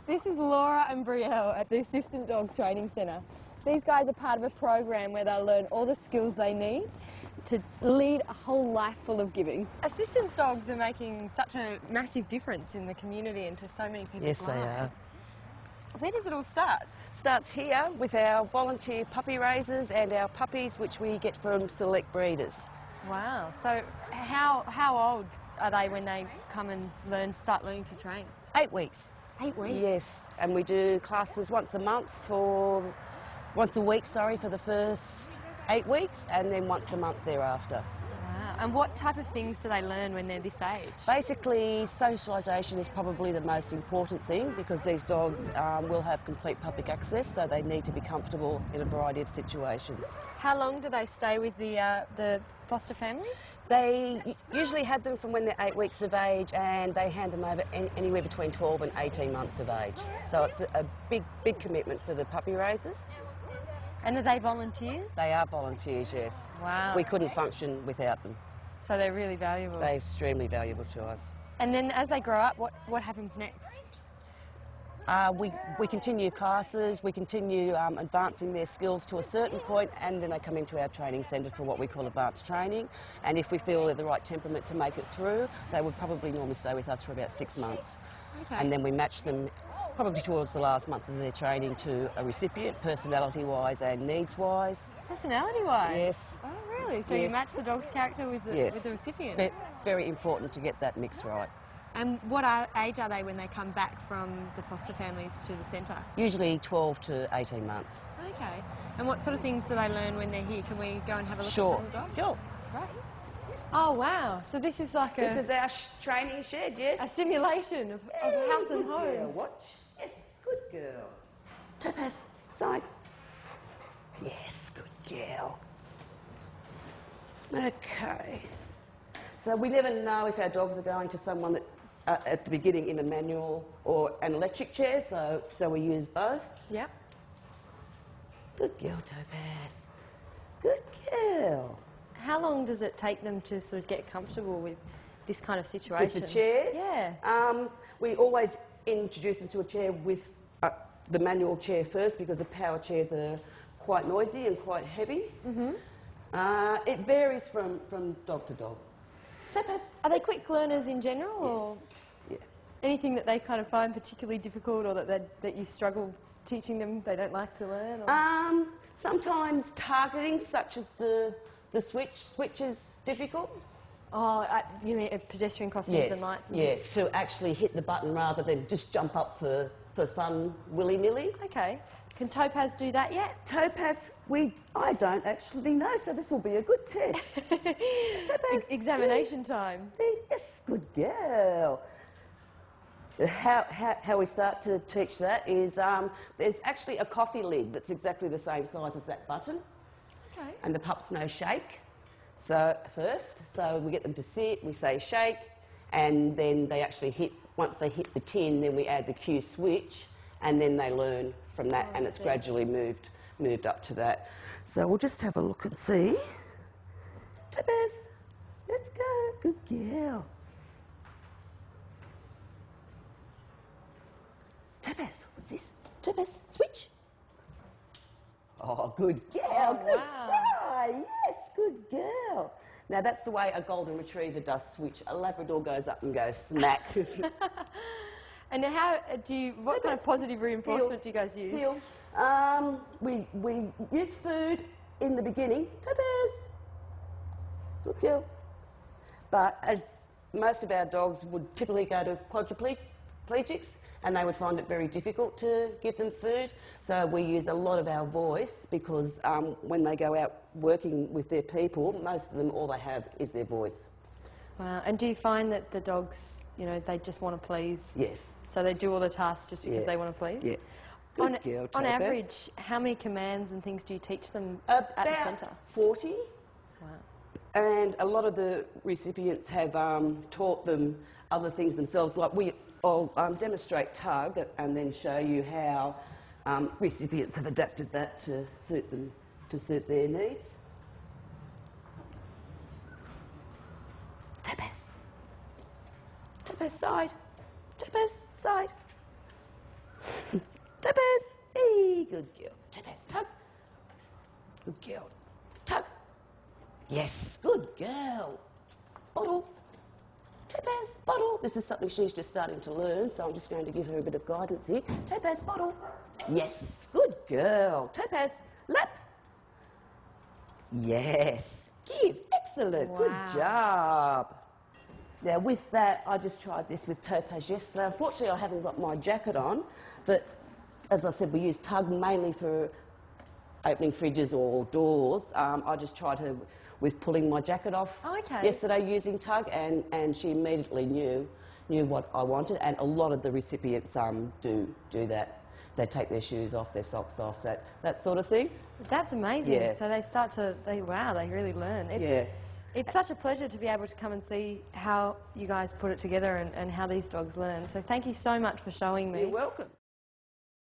This is Laura and Brielle at the Assistant Dogs Training Centre. These guys are part of a program where they'll learn all the skills they need to lead a whole life full of giving. Assistance dogs are making such a massive difference in the community and to so many people's lives. Yes, they are. Where does it all start? Starts here with our volunteer puppy raisers and our puppies, which we get from select breeders. Wow. So how old are they when they come and start learning to train? 8 weeks. 8 weeks? Yes, and we do classes once a week, for the first 8 weeks, and then once a month thereafter. Wow. And what type of things do they learn when they're this age? Basically, socialisation is probably the most important thing because these dogs will have complete public access, so they need to be comfortable in a variety of situations. How long do they stay with the foster families? They usually have them from when they're 8 weeks of age, and they hand them over anywhere between 12 and 18 months of age. So it's a big commitment for the puppy raisers. And are they volunteers? They are volunteers, yes. Wow. We couldn't function without them. So they're really valuable. They're extremely valuable to us. And then as they grow up, what happens next? We continue classes, we continue advancing their skills to a certain point, and then they come into our training centre for what we call advanced training. And if we feel they're the right temperament to make it through, they would probably normally stay with us for about 6 months. Okay. And then we match them probably towards the last month of their training to a recipient, personality-wise and needs-wise. Personality-wise? Yes. Oh, really? So yes. You match the dog's character with the recipient? Very important to get that mix right. And what age are they when they come back from the foster families to the centre? Usually 12 to 18 months. Okay. And what sort of things do they learn when they're here? Can we go and have a look Sure. at the dog? Sure. Right. Oh, wow. So this is like This is our training shed, yes. a simulation of house and home. Girl, watch. Yes, good girl. Topaz, side. Yes, good girl. Okay. So we never know if our dogs are going to someone that at the beginning in a manual or an electric chair, so we use both. Yep. Good girl, Topaz. Good girl. How long does it take them to sort of get comfortable with this kind of situation? With the chairs? Yeah. We always introduce them to a chair with the manual chair first because the power chairs are quite noisy and quite heavy. Mm-hmm. It varies from dog to dog. Topaz. Are they quick learners in general? Yes. Or Yeah. anything that they kind of find particularly difficult or that you struggle teaching them they don't like to learn? Or? Sometimes targeting, such as the switch is difficult. Oh, you mean pedestrian crossings and lights? And yes, to actually hit the button rather than just jump up for fun willy-nilly. Okay. Can Topaz do that yet? Topaz, I don't actually know, so this will be a good test. Topaz. Examination time. Yes, good girl. How we start to teach that is there's actually a coffee lid that's exactly the same size as that button. Okay. And the pups know shake. So we get them to sit, we say shake, and then they actually hit, once they hit the tin, then we add the cue switch, and then they learn from that, and it's gradually moved up to that. So we'll just have a look and see. Topaz, let's go, good girl. Topaz, what's this? Topaz, switch. Oh, good girl, good try. Yes, good girl. Now that's the way a golden retriever does switch. A Labrador goes up and goes smack. And what kind of positive reinforcement do you guys use? Heel. We use food in the beginning. Topaz, good girl. But as most of our dogs would typically go to quadriplegics, and they would find it very difficult to give them food. So we use a lot of our voice because when they go out working with their people, most of them, all they have is their voice. Wow. And do you find that the dogs, they just want to please? Yes. So they do all the tasks just because they want to please? Yeah. Good girl, on Topaz. average, how many commands and things do you teach them at the centre? About 40. Wow. And a lot of the recipients have taught them other things themselves. Like I'll demonstrate tug and then show you how recipients have adapted that to suit them, to suit their needs. Topaz. Topaz, side. Topaz, side. Topaz. Hey, good girl. Topaz, tug. Good girl. Tug. Yes, good girl. Bottle. Topaz, bottle. This is something she's just starting to learn, so I'm just going to give her a bit of guidance here. Topaz, bottle. Yes, good girl. Topaz, lap. Yes, give. Excellent. Wow. Good job. Now with that, I just tried this with Topaz yesterday. Unfortunately, I haven't got my jacket on, but as I said, we use tug mainly for opening fridges or doors. I just tried her with pulling my jacket off yesterday using tug, and she immediately knew what I wanted, and a lot of the recipients do that. They take their shoes off, their socks off, that sort of thing. That's amazing. Yeah. So they start to, wow, they really learn. Yeah. It's such a pleasure to be able to come and see how you guys put it together and how these dogs learn. So thank you so much for showing me. You're welcome.